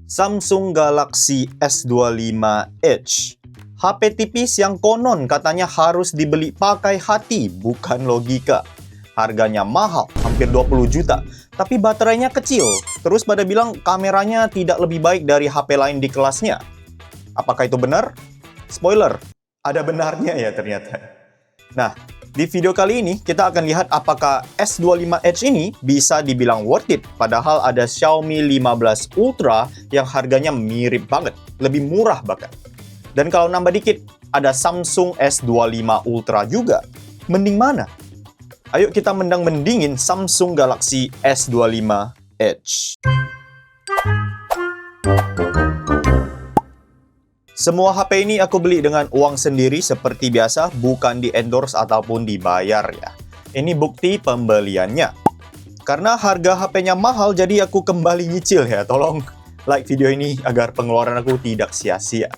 Samsung Galaxy S25 Edge. HP tipis yang konon katanya harus dibeli pakai hati, bukan logika. Harganya mahal, hampir 20 juta, tapi baterainya kecil. Terus pada bilang kameranya tidak lebih baik dari HP lain di kelasnya. Apakah itu benar? Spoiler, ada benarnya ya ternyata. Nah, di video kali ini kita akan lihat apakah S25 Edge ini bisa dibilang worth it, padahal ada Xiaomi 15 Ultra yang harganya mirip banget, lebih murah bahkan. Dan kalau nambah dikit, ada Samsung S25 Ultra juga. Mending mana? Ayo kita mending-mendingin Samsung Galaxy S25 Edge. Semua HP ini aku beli dengan uang sendiri seperti biasa, bukan di-endorse ataupun dibayar ya. Ini bukti pembeliannya. Karena harga HP-nya mahal, jadi aku kembali nyicil ya. Tolong like video ini agar pengeluaran aku tidak sia-sia.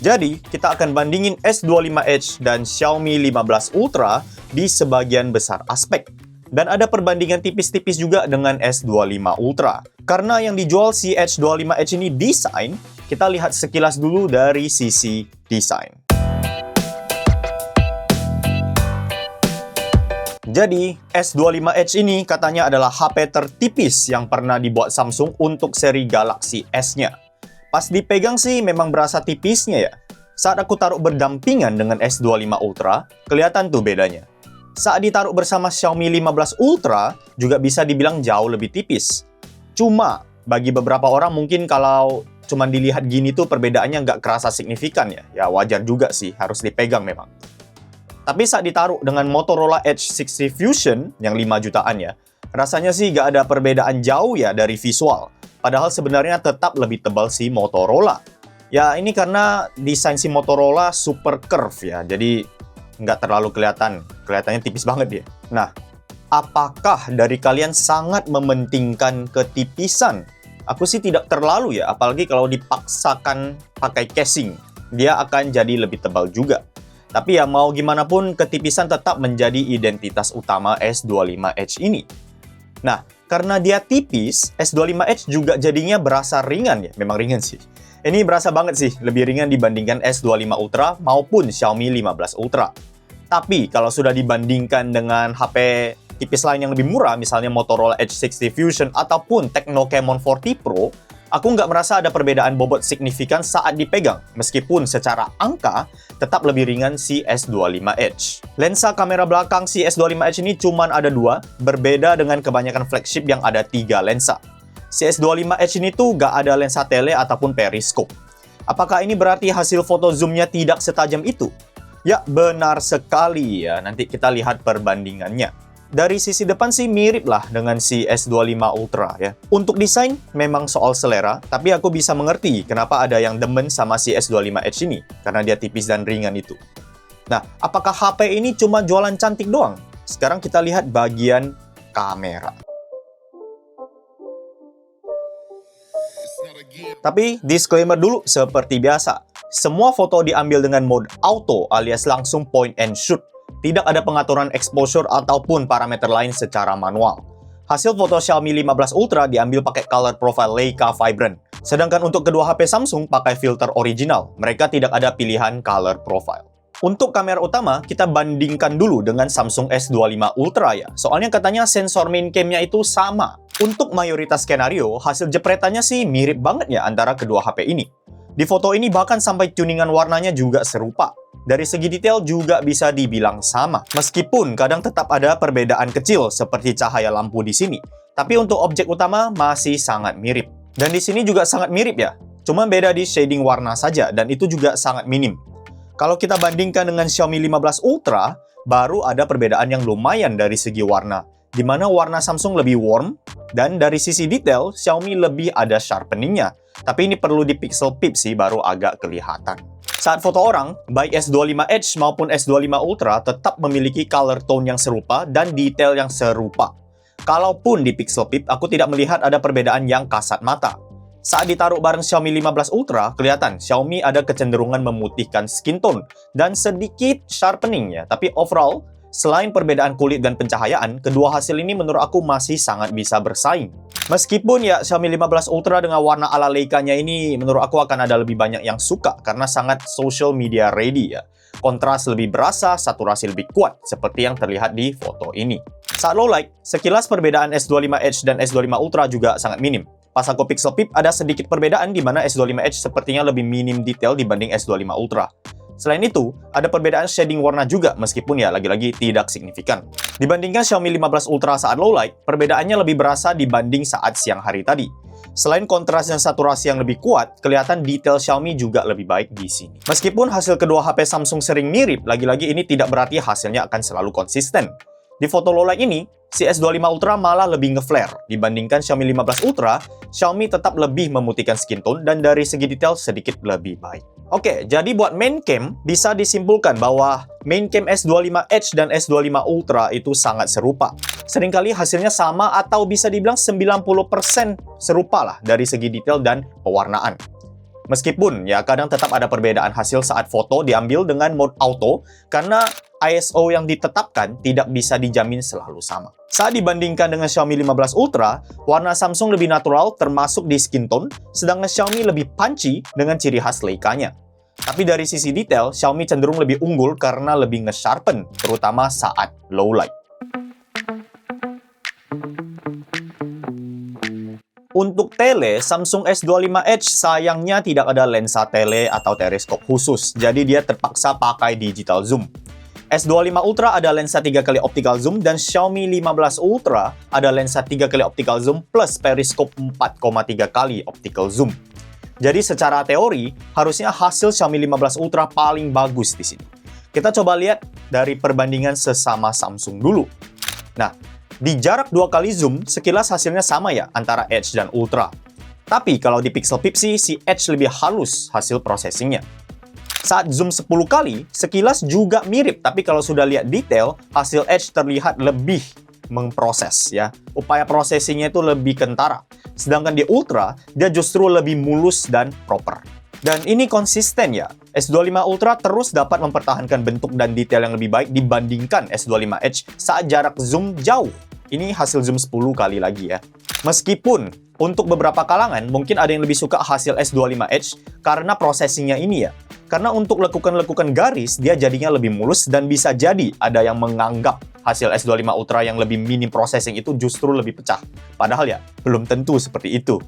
Jadi, kita akan bandingin S25 Edge dan Xiaomi 15 Ultra di sebagian besar aspek. Dan ada perbandingan tipis-tipis juga dengan S25 Ultra. Karena yang dijual si Edge25 Edge ini desain, kita lihat sekilas dulu dari sisi desain. Jadi, S25 Edge ini katanya adalah HP tertipis yang pernah dibuat Samsung untuk seri Galaxy S-nya. Pas dipegang sih memang berasa tipisnya ya. Saat aku taruh berdampingan dengan S25 Ultra, kelihatan tuh bedanya. Saat ditaruh bersama Xiaomi 15 Ultra, juga bisa dibilang jauh lebih tipis. Cuma, bagi beberapa orang mungkin kalau cuma dilihat gini tuh perbedaannya nggak kerasa signifikan ya. Ya wajar juga sih, harus dipegang memang. Tapi saat ditaruh dengan Motorola Edge 60 Fusion yang 5 jutaan ya, rasanya sih nggak ada perbedaan jauh ya dari visual. Padahal sebenarnya tetap lebih tebal si Motorola. Ya ini karena desain si Motorola super curve ya, jadi nggak terlalu kelihatan. Kelihatannya tipis banget ya. Nah, apakah dari kalian sangat mementingkan ketipisan? Aku sih tidak terlalu ya, apalagi kalau dipaksakan pakai casing. Dia akan jadi lebih tebal juga. Tapi ya mau gimana pun, ketipisan tetap menjadi identitas utama S25 Edge ini. Nah, karena dia tipis, S25 Edge juga jadinya berasa ringan ya. Memang ringan sih. Ini berasa banget sih, lebih ringan dibandingkan S25 Ultra maupun Xiaomi 15 Ultra. Tapi kalau sudah dibandingkan dengan HP tipis lain yang lebih murah, misalnya Motorola Edge 60 Fusion ataupun Tecno Camon 40 Pro, aku nggak merasa ada perbedaan bobot signifikan saat dipegang, meskipun secara angka tetap lebih ringan si S25 Edge. Lensa kamera belakang si S25 Edge ini cuma ada 2, berbeda dengan kebanyakan flagship yang ada 3 lensa. Si S25 Edge ini tuh nggak ada lensa tele ataupun periskop. Apakah ini berarti hasil foto zoomnya tidak setajam itu? Ya, benar sekali ya. Nanti kita lihat perbandingannya. Dari sisi depan sih mirip lah dengan si S25 Ultra ya. Untuk desain memang soal selera, tapi aku bisa mengerti kenapa ada yang demen sama si S25 Edge ini, karena dia tipis dan ringan itu. Nah, apakah HP ini cuma jualan cantik doang? Sekarang kita lihat bagian kamera. Tapi disclaimer dulu seperti biasa. Semua foto diambil dengan mode auto alias langsung point and shoot. Tidak ada pengaturan exposure ataupun parameter lain secara manual. Hasil foto Xiaomi 15 Ultra diambil pakai color profile Leica Vibrant. Sedangkan untuk kedua HP Samsung pakai filter original. Mereka tidak ada pilihan color profile. Untuk kamera utama, kita bandingkan dulu dengan Samsung S25 Ultra ya. Soalnya katanya sensor main cam-nya itu sama. Untuk mayoritas skenario, hasil jepretannya sih mirip banget ya antara kedua HP ini. Di foto ini bahkan sampai tuningan warnanya juga serupa. Dari segi detail juga bisa dibilang sama. Meskipun kadang tetap ada perbedaan kecil seperti cahaya lampu di sini. Tapi untuk objek utama masih sangat mirip. Dan di sini juga sangat mirip ya. Cuma beda di shading warna saja dan itu juga sangat minim. Kalau kita bandingkan dengan Xiaomi 15 Ultra, baru ada perbedaan yang lumayan dari segi warna. Di mana warna Samsung lebih warm, dan dari sisi detail, Xiaomi lebih ada sharpeningnya. Tapi ini perlu di pixel peep sih, baru agak kelihatan. Saat foto orang, baik S25 Edge maupun S25 Ultra tetap memiliki color tone yang serupa dan detail yang serupa. Kalaupun di pixel peep, aku tidak melihat ada perbedaan yang kasat mata. Saat ditaruh bareng Xiaomi 15 Ultra, kelihatan Xiaomi ada kecenderungan memutihkan skin tone dan sedikit sharpening ya. Tapi overall, selain perbedaan kulit dan pencahayaan, kedua hasil ini menurut aku masih sangat bisa bersaing. Meskipun ya Xiaomi 15 Ultra dengan warna ala Leica-nya ini menurut aku akan ada lebih banyak yang suka karena sangat social media ready ya. Kontras lebih berasa, saturasi lebih kuat seperti yang terlihat di foto ini. Saat low light, sekilas perbedaan S25 Edge dan S25 Ultra juga sangat minim. Pas aku pixel peep, ada sedikit perbedaan di mana S25 Edge sepertinya lebih minim detail dibanding S25 Ultra. Selain itu, ada perbedaan shading warna juga meskipun ya lagi-lagi tidak signifikan. Dibandingkan Xiaomi 15 Ultra saat low light, perbedaannya lebih berasa dibanding saat siang hari tadi. Selain kontras dan saturasi yang lebih kuat, kelihatan detail Xiaomi juga lebih baik di sini. Meskipun hasil kedua HP Samsung sering mirip, lagi-lagi ini tidak berarti hasilnya akan selalu konsisten. Di foto low light ini, si S25 Ultra malah lebih nge-flare. Dibandingkan Xiaomi 15 Ultra, Xiaomi tetap lebih memutihkan skin tone dan dari segi detail sedikit lebih baik. Oke, jadi buat main cam, bisa disimpulkan bahwa main cam S25 Edge dan S25 Ultra itu sangat serupa. Seringkali hasilnya sama atau bisa dibilang 90% serupa lah dari segi detail dan pewarnaan. Meskipun ya kadang tetap ada perbedaan hasil saat foto diambil dengan mode auto karena ISO yang ditetapkan tidak bisa dijamin selalu sama. Saat dibandingkan dengan Xiaomi 15 Ultra, warna Samsung lebih natural termasuk di skin tone, sedangkan Xiaomi lebih punchy dengan ciri khas Leica-nya. Tapi dari sisi detail, Xiaomi cenderung lebih unggul karena lebih nge-sharpen, terutama saat low light. Untuk tele, Samsung S25 Edge sayangnya tidak ada lensa tele atau teleskop khusus, jadi dia terpaksa pakai digital zoom. S25 Ultra ada lensa 3 kali optical zoom dan Xiaomi 15 Ultra ada lensa 3 kali optical zoom plus periskop 4,3 kali optical zoom. Jadi secara teori, harusnya hasil Xiaomi 15 Ultra paling bagus di sini. Kita coba lihat dari perbandingan sesama Samsung dulu. Nah, di jarak 2 kali zoom, sekilas hasilnya sama ya antara Edge dan Ultra. Tapi kalau di pixel peep sih, si Edge lebih halus hasil processingnya. Saat zoom 10 kali, sekilas juga mirip, tapi kalau sudah lihat detail, hasil Edge terlihat lebih memproses ya. Upaya processingnya itu lebih kentara. Sedangkan di Ultra, dia justru lebih mulus dan proper. Dan ini konsisten ya. S25 Ultra terus dapat mempertahankan bentuk dan detail yang lebih baik dibandingkan S25 Edge saat jarak zoom jauh. Ini hasil zoom 10 kali lagi ya. Meskipun untuk beberapa kalangan mungkin ada yang lebih suka hasil S25 Edge karena processingnya ini ya. Karena untuk lekukan-lekukan garis, dia jadinya lebih mulus dan bisa jadi ada yang menganggap hasil S25 Ultra yang lebih minim processing itu justru lebih pecah. Padahal ya, belum tentu seperti itu.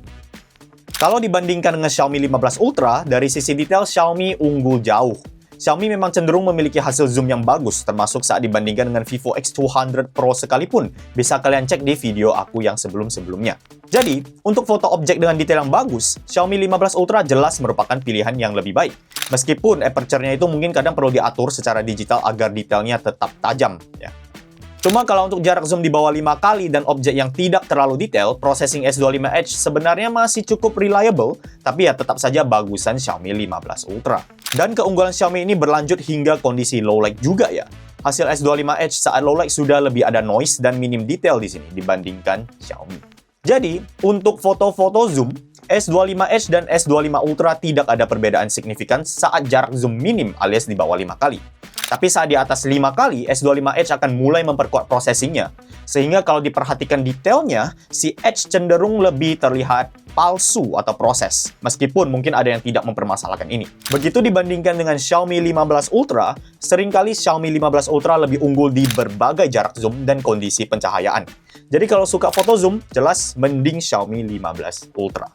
Kalau dibandingkan dengan Xiaomi 15 Ultra, dari sisi detail Xiaomi unggul jauh. Xiaomi memang cenderung memiliki hasil zoom yang bagus, termasuk saat dibandingkan dengan Vivo X200 Pro sekalipun. Bisa kalian cek di video aku yang sebelum-sebelumnya. Jadi, untuk foto objek dengan detail yang bagus, Xiaomi 15 Ultra jelas merupakan pilihan yang lebih baik. Meskipun aperture-nya itu mungkin kadang perlu diatur secara digital agar detailnya tetap tajam. Ya. Cuma kalau untuk jarak zoom di bawah 5 kali dan objek yang tidak terlalu detail, processing S25 Edge sebenarnya masih cukup reliable, tapi ya tetap saja bagusan Xiaomi 15 Ultra. Dan keunggulan Xiaomi ini berlanjut hingga kondisi low light juga ya. Hasil S25 Edge saat low light sudah lebih ada noise dan minim detail di sini dibandingkan Xiaomi. Jadi, untuk foto-foto zoom, S25 Edge dan S25 Ultra tidak ada perbedaan signifikan saat jarak zoom minim alias di bawah 5 kali. Tapi saat di atas 5 kali, S25 Edge akan mulai memperkuat processingnya. Sehingga kalau diperhatikan detailnya, si Edge cenderung lebih terlihat palsu atau proses. Meskipun mungkin ada yang tidak mempermasalahkan ini. Begitu dibandingkan dengan Xiaomi 15 Ultra, seringkali Xiaomi 15 Ultra lebih unggul di berbagai jarak zoom dan kondisi pencahayaan. Jadi kalau suka foto zoom, jelas mending Xiaomi 15 Ultra.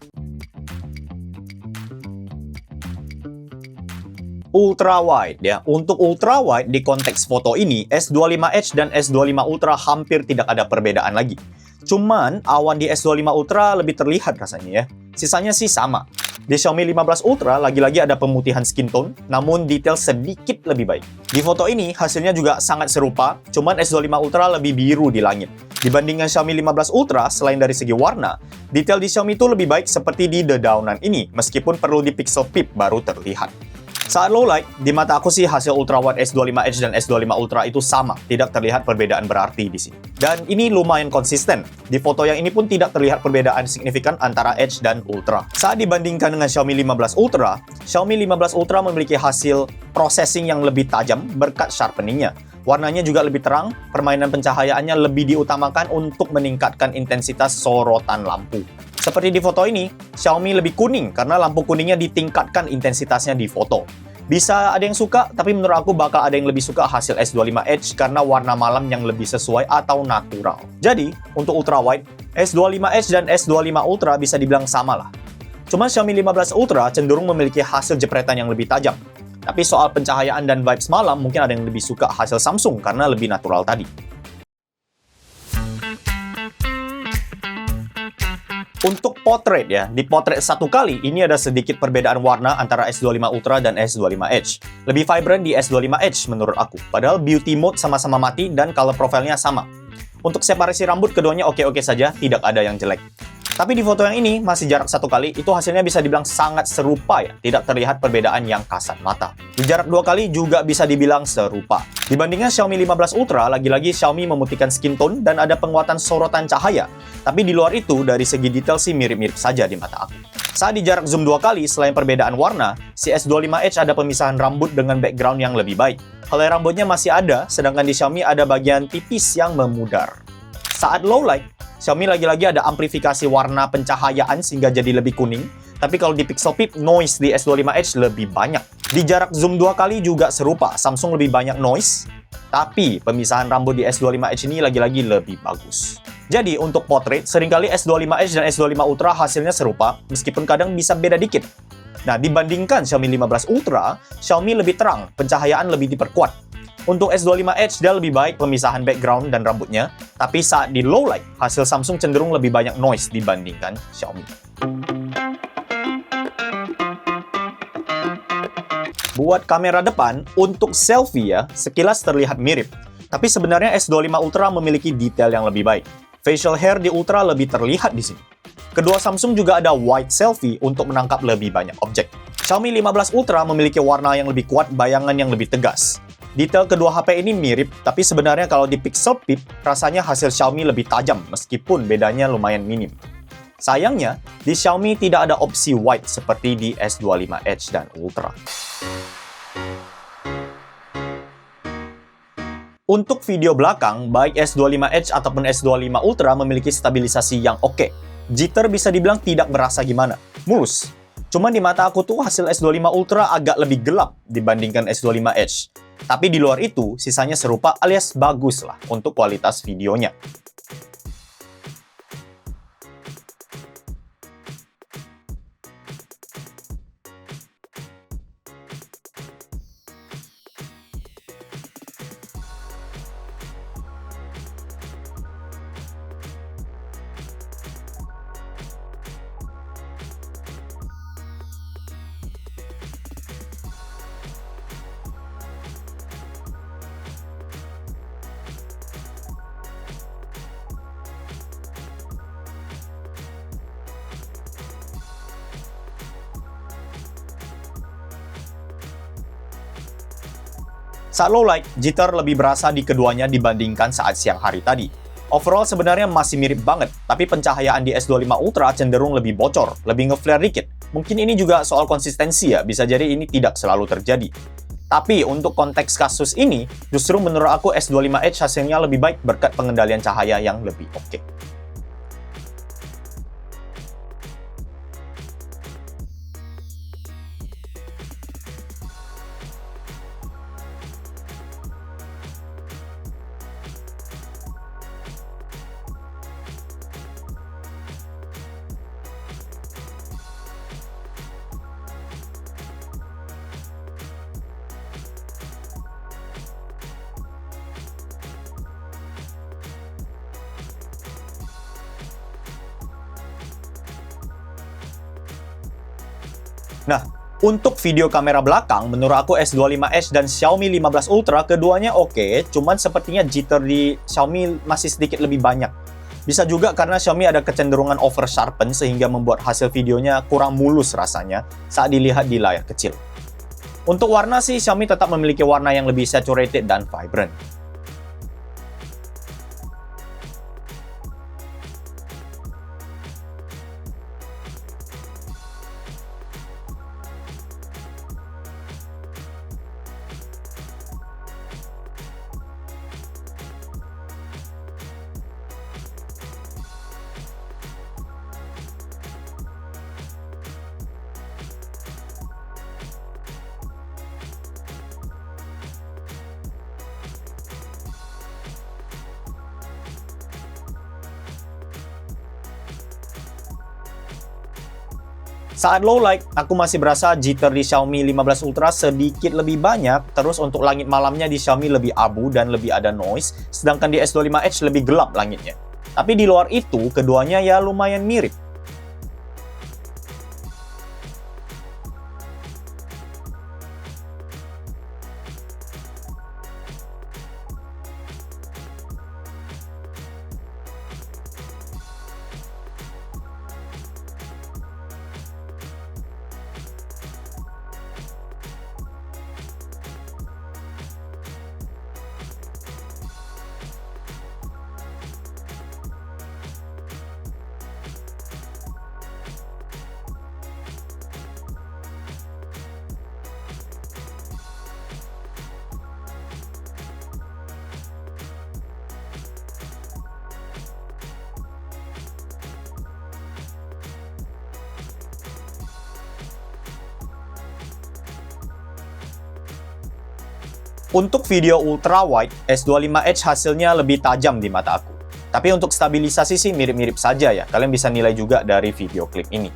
Ultra wide ya. Untuk ultra wide di konteks foto ini, S25 Edge dan S25 Ultra hampir tidak ada perbedaan lagi. Cuman awan di S25 Ultra lebih terlihat rasanya ya. Sisanya sih sama. Di Xiaomi 15 Ultra lagi-lagi ada pemutihan skin tone, namun detail sedikit lebih baik. Di foto ini hasilnya juga sangat serupa, cuman S25 Ultra lebih biru di langit. Dibandingkan Xiaomi 15 Ultra, selain dari segi warna, detail di Xiaomi itu lebih baik seperti di dedaunan ini, meskipun perlu di pixel peep baru terlihat. Saat low light, di mata aku sih hasil ultrawide S25 Edge dan S25 Ultra itu sama, tidak terlihat perbedaan berarti di sini. Dan ini lumayan konsisten. Di foto yang ini pun tidak terlihat perbedaan signifikan antara Edge dan Ultra. Saat dibandingkan dengan Xiaomi 15 Ultra, Xiaomi 15 Ultra memiliki hasil processing yang lebih tajam berkat sharpeningnya. Warnanya juga lebih terang, permainan pencahayaannya lebih diutamakan untuk meningkatkan intensitas sorotan lampu. Seperti di foto ini, Xiaomi lebih kuning karena lampu kuningnya ditingkatkan intensitasnya di foto. Bisa ada yang suka, tapi menurut aku bakal ada yang lebih suka hasil S25 Edge karena warna malam yang lebih sesuai atau natural. Jadi, untuk ultrawide, S25 Edge dan S25 Ultra bisa dibilang sama lah. Cuma Xiaomi 15 Ultra cenderung memiliki hasil jepretan yang lebih tajam. Tapi soal pencahayaan dan vibes malam, mungkin ada yang lebih suka hasil Samsung karena lebih natural tadi. Untuk portrait ya, di portrait satu kali, ini ada sedikit perbedaan warna antara S25 Ultra dan S25 Edge. Lebih vibrant di S25 Edge menurut aku, padahal beauty mode sama-sama mati dan color profile-nya sama. Untuk separasi rambut keduanya oke-oke saja, tidak ada yang jelek. Tapi di foto yang ini, masih jarak satu kali, itu hasilnya bisa dibilang sangat serupa ya, tidak terlihat perbedaan yang kasat mata. Di jarak dua kali juga bisa dibilang serupa. Dibandingkan Xiaomi 15 Ultra, lagi-lagi Xiaomi memutihkan skin tone dan ada penguatan sorotan cahaya. Tapi di luar itu, dari segi detail sih mirip-mirip saja di mata aku. Saat di jarak zoom dua kali, selain perbedaan warna, si S25 Edge ada pemisahan rambut dengan background yang lebih baik. Helai rambutnya masih ada, sedangkan di Xiaomi ada bagian tipis yang memudar. Saat low light, Xiaomi lagi-lagi ada amplifikasi warna pencahayaan sehingga jadi lebih kuning. Tapi kalau di pixel peep, noise di S25 Edge lebih banyak. Di jarak zoom dua kali juga serupa, Samsung lebih banyak noise. Tapi pemisahan rambut di S25 Edge ini lagi-lagi lebih bagus. Jadi untuk portrait, seringkali S25 Edge dan S25 Ultra hasilnya serupa, meskipun kadang bisa beda dikit. Nah, dibandingkan Xiaomi 15 Ultra, Xiaomi lebih terang, pencahayaan lebih diperkuat. Untuk S25 Edge, dia lebih baik pemisahan background dan rambutnya, tapi saat di low light, hasil Samsung cenderung lebih banyak noise dibandingkan Xiaomi. Buat kamera depan, untuk selfie ya, sekilas terlihat mirip. Tapi sebenarnya S25 Ultra memiliki detail yang lebih baik. Facial hair di Ultra lebih terlihat di sini. Kedua Samsung juga ada wide selfie untuk menangkap lebih banyak objek. Xiaomi 15 Ultra memiliki warna yang lebih kuat, bayangan yang lebih tegas. Detail kedua HP ini mirip, tapi sebenarnya kalau di pixel peep, rasanya hasil Xiaomi lebih tajam meskipun bedanya lumayan minim. Sayangnya, di Xiaomi tidak ada opsi wide seperti di S25 Edge dan Ultra. Untuk video belakang, baik S25 Edge ataupun S25 Ultra memiliki stabilisasi yang oke. Jitter bisa dibilang tidak berasa gimana, mulus. Cuman di mata aku tuh hasil S25 Ultra agak lebih gelap dibandingkan S25 Edge. Tapi di luar itu, sisanya serupa alias bagus lah untuk kualitas videonya. Saat low light, jitter lebih berasa di keduanya dibandingkan saat siang hari tadi. Overall sebenarnya masih mirip banget, tapi pencahayaan di S25 Ultra cenderung lebih bocor, lebih nge-flare dikit. Mungkin ini juga soal konsistensi ya, bisa jadi ini tidak selalu terjadi. Tapi untuk konteks kasus ini, justru menurut aku S25 Edge hasilnya lebih baik berkat pengendalian cahaya yang lebih oke. Nah, untuk video kamera belakang, menurut aku S25 Edge dan Xiaomi 15 Ultra keduanya oke, cuman sepertinya jitter di Xiaomi masih sedikit lebih banyak. Bisa juga karena Xiaomi ada kecenderungan over sharpen sehingga membuat hasil videonya kurang mulus rasanya saat dilihat di layar kecil. Untuk warna sih, Xiaomi tetap memiliki warna yang lebih saturated dan vibrant. Saat low light, aku masih berasa jitter di Xiaomi 15 Ultra sedikit lebih banyak, terus untuk langit malamnya di Xiaomi lebih abu dan lebih ada noise, sedangkan di S25 Edge lebih gelap langitnya. Tapi di luar itu, keduanya ya lumayan mirip. Untuk video ultra wide, S25 Edge hasilnya lebih tajam di mata aku. Tapi untuk stabilisasi sih mirip-mirip saja ya, kalian bisa nilai juga dari video klip ini.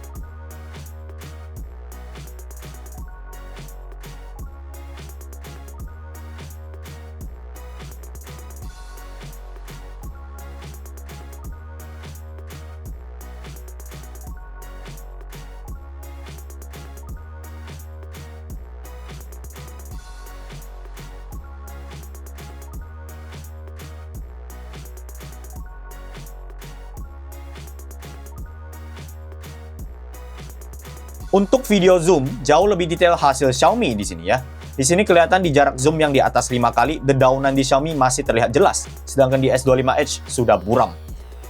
Untuk video zoom, jauh lebih detail hasil Xiaomi di sini ya. Di sini kelihatan di jarak zoom yang di atas 5 kali, dedaunan di Xiaomi masih terlihat jelas, sedangkan di S25 Edge sudah buram.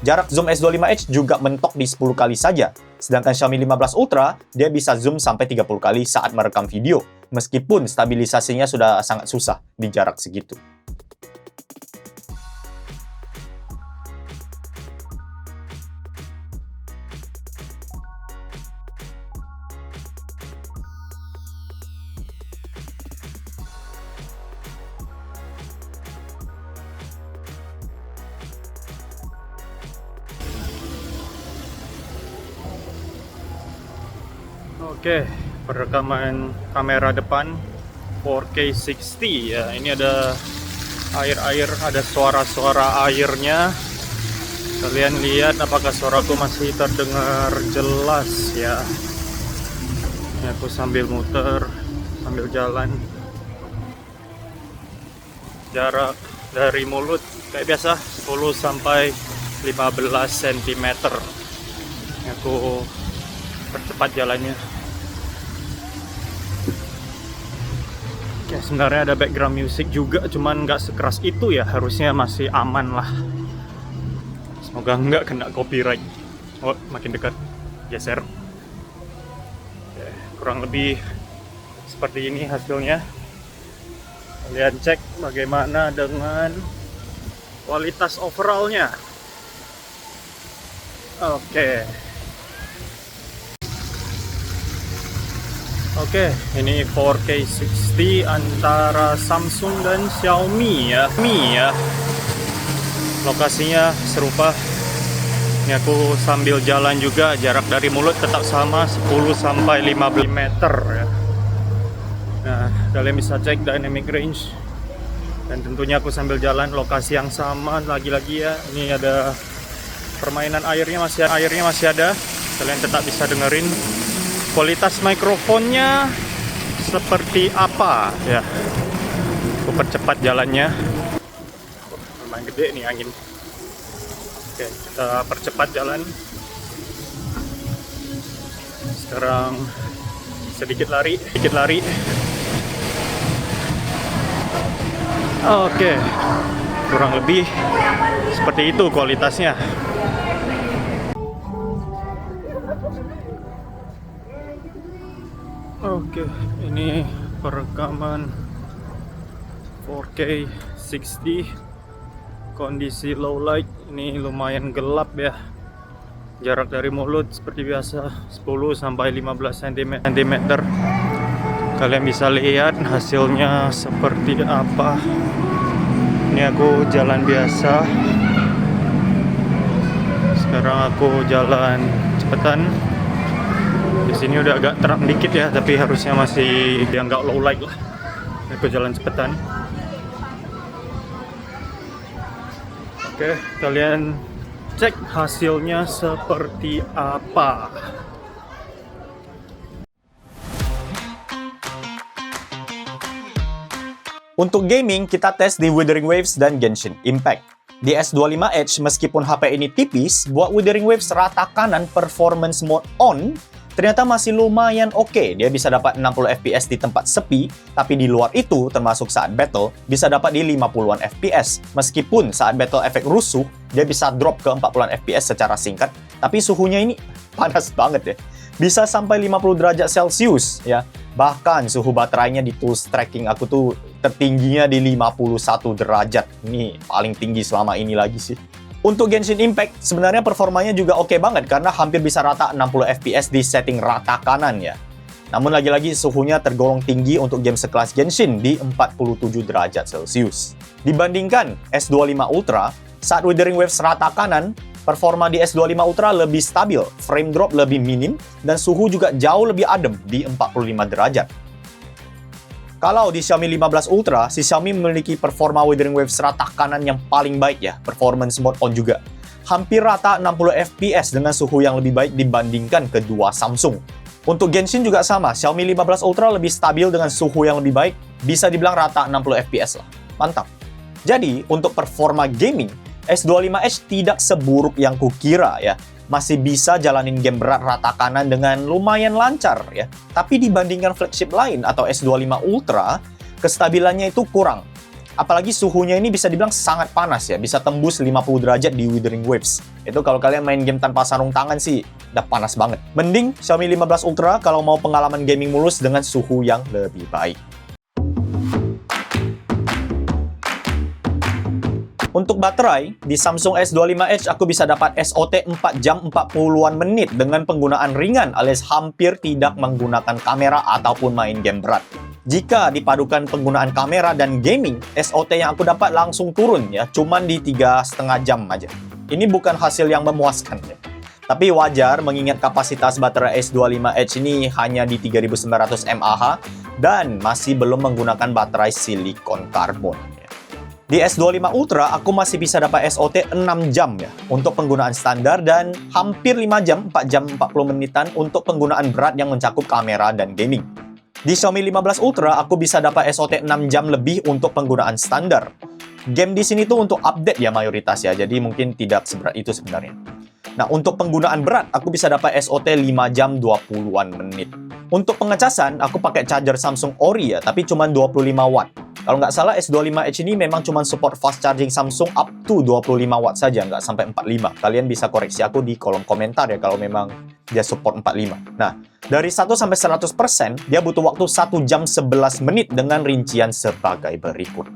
Jarak zoom S25 Edge juga mentok di 10 kali saja, sedangkan Xiaomi 15 Ultra, dia bisa zoom sampai 30 kali saat merekam video, meskipun stabilisasinya sudah sangat susah di jarak segitu. Oke, perekaman kamera depan 4K 60 ya. Ini ada air-air, ada suara-suara airnya. Kalian lihat apakah suaraku masih terdengar jelas ya. Ini aku sambil muter, sambil jalan. Jarak dari mulut kayak biasa 10 sampai 15 cm. Ini aku percepat jalannya. Ya, sebenarnya ada background music juga, cuman nggak sekeras itu ya, harusnya masih aman lah. Semoga nggak kena copyright. Oh, makin dekat, geser. Oke, kurang lebih seperti ini hasilnya. Kalian cek bagaimana dengan kualitas overallnya. Oke. Oke, ini 4K 60 antara Samsung dan Xiaomi ya. Lokasinya serupa. Ini aku sambil jalan juga, jarak dari mulut tetap sama 10 sampai 15 meter ya. Nah, kalian bisa cek dynamic range. Dan tentunya aku sambil jalan lokasi yang sama lagi-lagi ya. Ini ada permainan airnya masih ada. Kalian tetap bisa dengerin. Kualitas mikrofonnya seperti apa ya. Aku percepat jalannya. Lumayan gede nih angin. Oke, kita percepat jalan. Sekarang sedikit lari. Oke, kurang lebih seperti itu kualitasnya. Oke, ini perekaman 4K 60 kondisi low light. Ini lumayan gelap ya. Jarak dari mulut seperti biasa 10 sampai 15 cm. Kalian bisa lihat hasilnya seperti apa. Ini aku jalan biasa. Sekarang aku jalan cepetan. Di sini udah agak terang dikit ya, tapi harusnya masih yang nggak low light lah. Aku jalan cepetan. Oke, kalian cek hasilnya seperti apa. Untuk gaming, kita tes di Wuthering Waves dan Genshin Impact. Di S25 Edge, meskipun HP ini tipis, buat Wuthering Waves rata kanan performance mode on, ternyata masih lumayan oke. Dia bisa dapat 60 FPS di tempat sepi, tapi di luar itu, termasuk saat battle, bisa dapat di 50-an FPS. Meskipun saat battle efek rusuh, dia bisa drop ke 40-an FPS secara singkat, tapi suhunya ini panas banget ya. Bisa sampai 50 derajat Celcius ya. Bahkan suhu baterainya di tools tracking aku tuh tertingginya di 51 derajat. Ini paling tinggi selama ini lagi sih. Untuk Genshin Impact, sebenarnya performanya juga oke banget karena hampir bisa rata 60 FPS di setting rata kanan ya. Namun lagi-lagi suhunya tergolong tinggi untuk game sekelas Genshin di 47 derajat Celcius. Dibandingkan S25 Ultra, saat Wuthering Waves rata kanan, performa di S25 Ultra lebih stabil, frame drop lebih minim, dan suhu juga jauh lebih adem di 45 derajat. Kalau di Xiaomi 15 Ultra, si Xiaomi memiliki performa Wuthering Waves rata kanan yang paling baik ya, performance mode on juga. Hampir rata 60 FPS dengan suhu yang lebih baik dibandingkan kedua Samsung. Untuk Genshin juga sama, Xiaomi 15 Ultra lebih stabil dengan suhu yang lebih baik, bisa dibilang rata 60 FPS lah. Mantap. Jadi, untuk performa gaming, S25 Edge tidak seburuk yang kukira ya. Masih bisa jalanin game berat rata kanan dengan lumayan lancar ya. Tapi dibandingkan flagship lain atau S25 Ultra, kestabilannya itu kurang. Apalagi suhunya ini bisa dibilang sangat panas ya, bisa tembus 50 derajat di Wuthering Waves. Itu kalau kalian main game tanpa sarung tangan sih, udah panas banget. Mending Xiaomi 15 Ultra kalau mau pengalaman gaming mulus dengan suhu yang lebih baik. Untuk baterai, di Samsung S25 Edge aku bisa dapat SOT 4 jam 40-an menit dengan penggunaan ringan alias hampir tidak menggunakan kamera ataupun main game berat. Jika dipadukan penggunaan kamera dan gaming, SOT yang aku dapat langsung turun ya, cuman di 3,5 jam aja. Ini bukan hasil yang memuaskan ya. Tapi wajar mengingat kapasitas baterai S25 Edge ini hanya di 3900 mAh dan masih belum menggunakan baterai silikon karbon. Di S25 Ultra, aku masih bisa dapat SOT 6 jam ya untuk penggunaan standar dan hampir 5 jam, 4 jam 40 menitan untuk penggunaan berat yang mencakup kamera dan gaming. Di Xiaomi 15 Ultra, aku bisa dapat SOT 6 jam lebih untuk penggunaan standar. Game di sini tuh untuk update ya mayoritas ya, jadi mungkin tidak seberat itu sebenarnya. Nah, untuk penggunaan berat, aku bisa dapat SOT 5 jam 20-an menit. Untuk pengecasan, aku pakai charger Samsung Ori ya, tapi cuma 25 watt. Kalau nggak salah, S25 Edge ini memang cuma support fast charging Samsung up to 25 watt saja, nggak sampai 45. Kalian bisa koreksi aku di kolom komentar ya kalau memang dia support 45. Nah, dari 1 sampai 100%, dia butuh waktu 1 jam 11 menit dengan rincian sebagai berikut.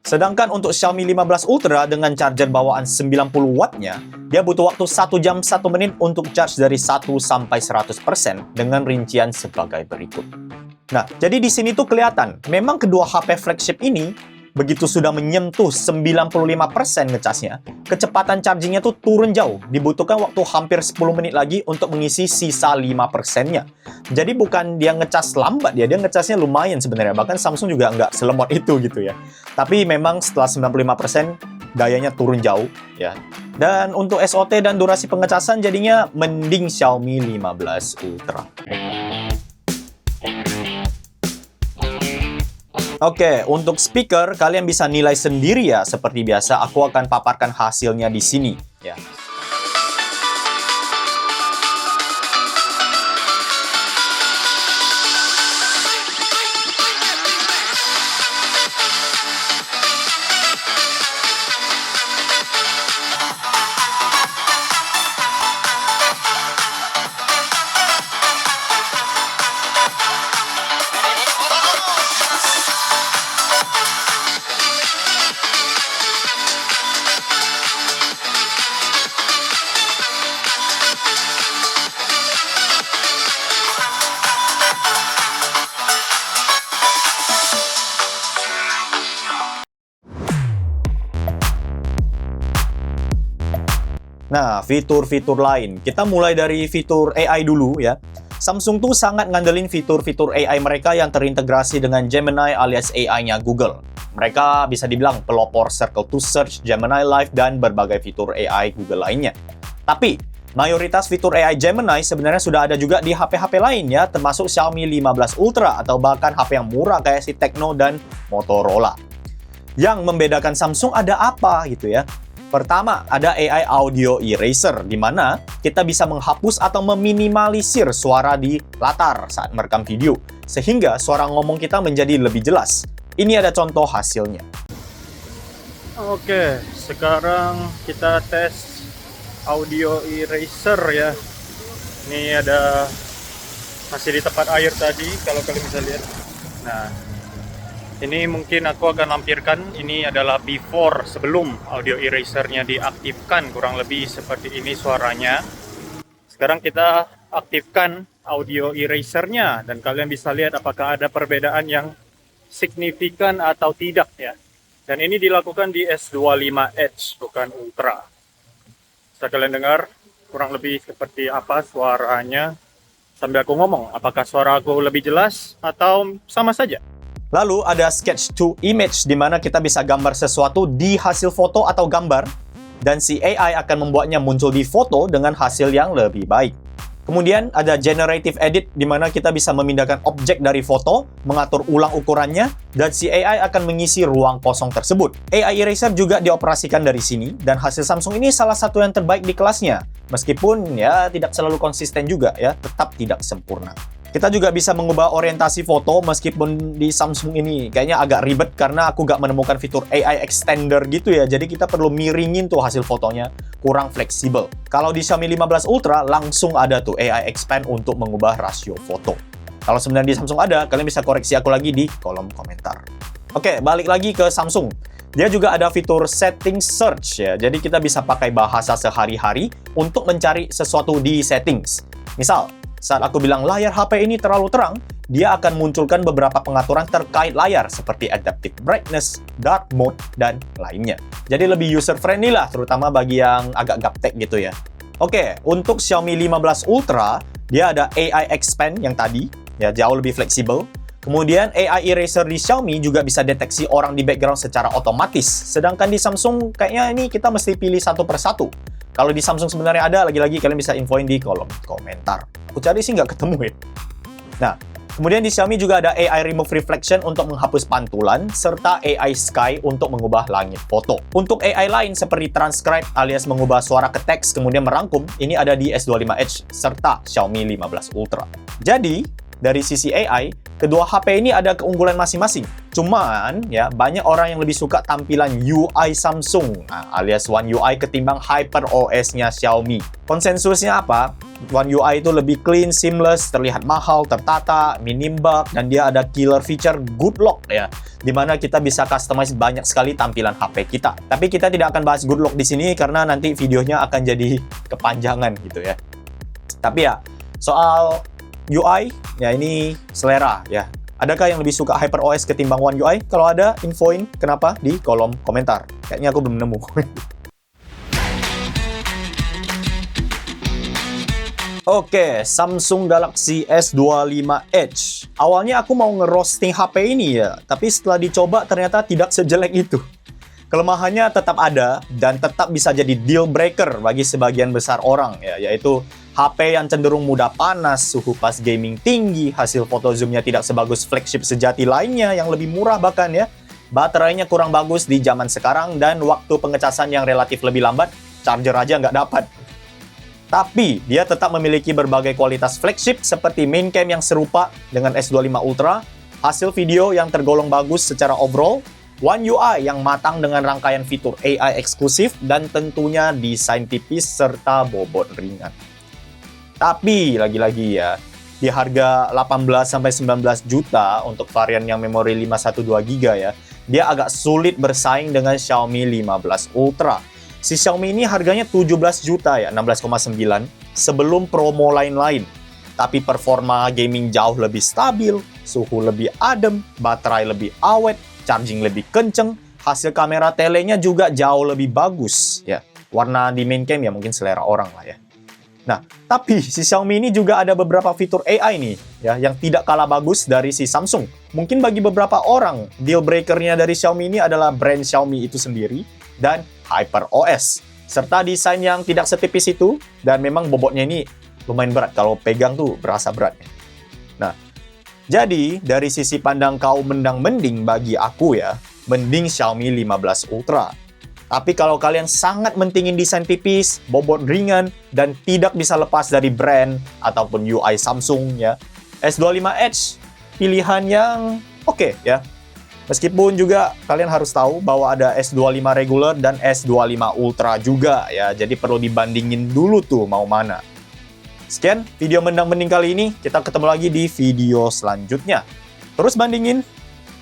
Sedangkan untuk Xiaomi 15 Ultra dengan charger bawaan 90 wattnya, dia butuh waktu 1 jam 1 menit untuk charge dari 1 sampai 100% dengan rincian sebagai berikut. Nah, jadi di sini tuh kelihatan, memang kedua HP flagship ini, begitu sudah menyentuh 95% ngecasnya, kecepatan chargingnya tuh turun jauh, dibutuhkan waktu hampir 10 menit lagi untuk mengisi sisa 5%-nya. Jadi bukan dia ngecas lambat ya, dia ngecasnya lumayan sebenarnya, bahkan Samsung juga nggak selemot itu gitu ya. Tapi memang setelah 95%, dayanya turun jauh ya. Dan untuk SOT dan durasi pengecasan jadinya mending Xiaomi 15 Ultra. Oke, untuk speaker kalian bisa nilai sendiri ya. Seperti biasa, aku akan paparkan hasilnya di sini ya. Nah, fitur-fitur lain. Kita mulai dari fitur AI dulu ya. Samsung tuh sangat ngandelin fitur-fitur AI mereka yang terintegrasi dengan Gemini alias AI-nya Google. Mereka bisa dibilang pelopor Circle to Search, Gemini Live, dan berbagai fitur AI Google lainnya. Tapi, mayoritas fitur AI Gemini sebenarnya sudah ada juga di HP-HP lain ya, termasuk Xiaomi 15 Ultra atau bahkan HP yang murah kayak si Tecno dan Motorola. Yang membedakan Samsung ada apa gitu ya? Pertama, ada AI Audio Eraser, di mana kita bisa menghapus atau meminimalisir suara di latar saat merekam video, sehingga suara ngomong kita menjadi lebih jelas. Ini ada contoh hasilnya. Oke, sekarang kita tes Audio Eraser ya. Ini ada masih di tempat air tadi, kalau kalian bisa lihat. Nah, ini mungkin aku akan lampirkan, ini adalah before, sebelum audio erasernya diaktifkan, kurang lebih seperti ini suaranya. Sekarang kita aktifkan audio erasernya, dan kalian bisa lihat apakah ada perbedaan yang signifikan atau tidak ya. Dan ini dilakukan di S25 Edge, bukan Ultra. Bisa kalian dengar kurang lebih seperti apa suaranya sambil aku ngomong, apakah suara aku lebih jelas atau sama saja. Lalu ada Sketch to Image, di mana kita bisa gambar sesuatu di hasil foto atau gambar, dan si AI akan membuatnya muncul di foto dengan hasil yang lebih baik. Kemudian ada Generative Edit, di mana kita bisa memindahkan objek dari foto, mengatur ulang ukurannya, dan si AI akan mengisi ruang kosong tersebut. AI Eraser juga dioperasikan dari sini, dan hasil Samsung ini salah satu yang terbaik di kelasnya. Meskipun ya tidak selalu konsisten juga ya, tetap tidak sempurna. Kita juga bisa mengubah orientasi foto, meskipun di Samsung ini kayaknya agak ribet karena aku gak menemukan fitur AI extender gitu ya. Jadi kita perlu miringin tuh hasil fotonya, kurang fleksibel. Kalau di Xiaomi 15 Ultra langsung ada tuh AI expand untuk mengubah rasio foto. Kalau sebenarnya di Samsung ada, kalian bisa koreksi aku lagi di kolom komentar. Oke, balik lagi ke Samsung. Dia juga ada fitur setting search ya. Jadi kita bisa pakai bahasa sehari-hari untuk mencari sesuatu di settings. Misal, saat aku bilang layar HP ini terlalu terang, dia akan munculkan beberapa pengaturan terkait layar seperti adaptive brightness, dark mode, dan lainnya. Jadi lebih user friendly lah, terutama bagi yang agak gaptek gitu ya. Oke, untuk Xiaomi 15 Ultra, dia ada AI Expand yang tadi, ya jauh lebih fleksibel. Kemudian AI Eraser di Xiaomi juga bisa deteksi orang di background secara otomatis. Sedangkan di Samsung kayaknya ini kita mesti pilih satu persatu. Kalau di Samsung sebenarnya ada, lagi-lagi kalian bisa infoin di kolom komentar. Aku cari sih nggak ketemu ya. Nah, kemudian di Xiaomi juga ada AI Remove Reflection untuk menghapus pantulan, serta AI Sky untuk mengubah langit foto. Untuk AI lain seperti Transcribe alias mengubah suara ke teks kemudian merangkum, ini ada di S25 Edge serta Xiaomi 15 Ultra. Jadi, dari sisi AI, kedua HP ini ada keunggulan masing-masing. Cuman, ya banyak orang yang lebih suka tampilan UI Samsung, alias One UI ketimbang HyperOS-nya Xiaomi. Konsensusnya apa? One UI itu lebih clean, seamless, terlihat mahal, tertata, minim bug, dan dia ada killer feature Good Lock ya, dimana kita bisa customize banyak sekali tampilan HP kita. Tapi kita tidak akan bahas Good Lock di sini karena nanti videonya akan jadi kepanjangan gitu ya. Tapi ya, soal UI, ya ini selera ya. Adakah yang lebih suka HyperOS ketimbang One UI? Kalau ada, infoin kenapa di kolom komentar. Kayaknya aku belum nemu. Oke, Samsung Galaxy S25 Edge. Awalnya aku mau ngerosting HP ini ya, tapi setelah dicoba ternyata tidak sejelek itu. Kelemahannya tetap ada dan tetap bisa jadi deal breaker bagi sebagian besar orang ya, yaitu HP yang cenderung mudah panas, suhu pas gaming tinggi, hasil foto zoom-nya tidak sebagus flagship sejati lainnya yang lebih murah bahkan ya. Baterainya kurang bagus di zaman sekarang dan waktu pengecasan yang relatif lebih lambat, charger aja nggak dapat. Tapi dia tetap memiliki berbagai kualitas flagship seperti main cam yang serupa dengan S25 Ultra, hasil video yang tergolong bagus secara overall, One UI yang matang dengan rangkaian fitur AI eksklusif, dan tentunya desain tipis serta bobot ringan. Tapi lagi-lagi ya, di harga 18-19 juta untuk varian yang memori 512GB ya, dia agak sulit bersaing dengan Xiaomi 15 Ultra. Si Xiaomi ini harganya 17 juta ya, 16,9 sebelum promo lain-lain. Tapi performa gaming jauh lebih stabil, suhu lebih adem, baterai lebih awet, charging lebih kenceng, hasil kamera telenya juga jauh lebih bagus ya. Warna di main cam ya mungkin selera orang lah ya. Nah, tapi si Xiaomi ini juga ada beberapa fitur AI nih, ya, yang tidak kalah bagus dari si Samsung. Mungkin bagi beberapa orang, deal breaker-nya dari Xiaomi ini adalah brand Xiaomi itu sendiri dan HyperOS, serta desain yang tidak setipis itu, dan memang bobotnya ini lumayan berat, kalau pegang tuh berasa berat. Nah, jadi dari sisi pandang kaum mendang-mending bagi aku ya, mending Xiaomi 15 Ultra. Tapi kalau kalian sangat mentingin desain tipis, bobot ringan, dan tidak bisa lepas dari brand ataupun UI Samsung ya, S25 Edge pilihan yang oke ya. Meskipun juga kalian harus tahu bahwa ada S25 regular dan S25 Ultra juga ya, jadi perlu dibandingin dulu tuh mau mana. Sekian video mendang-mending kali ini, kita ketemu lagi di video selanjutnya. Terus bandingin,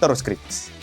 terus kritis.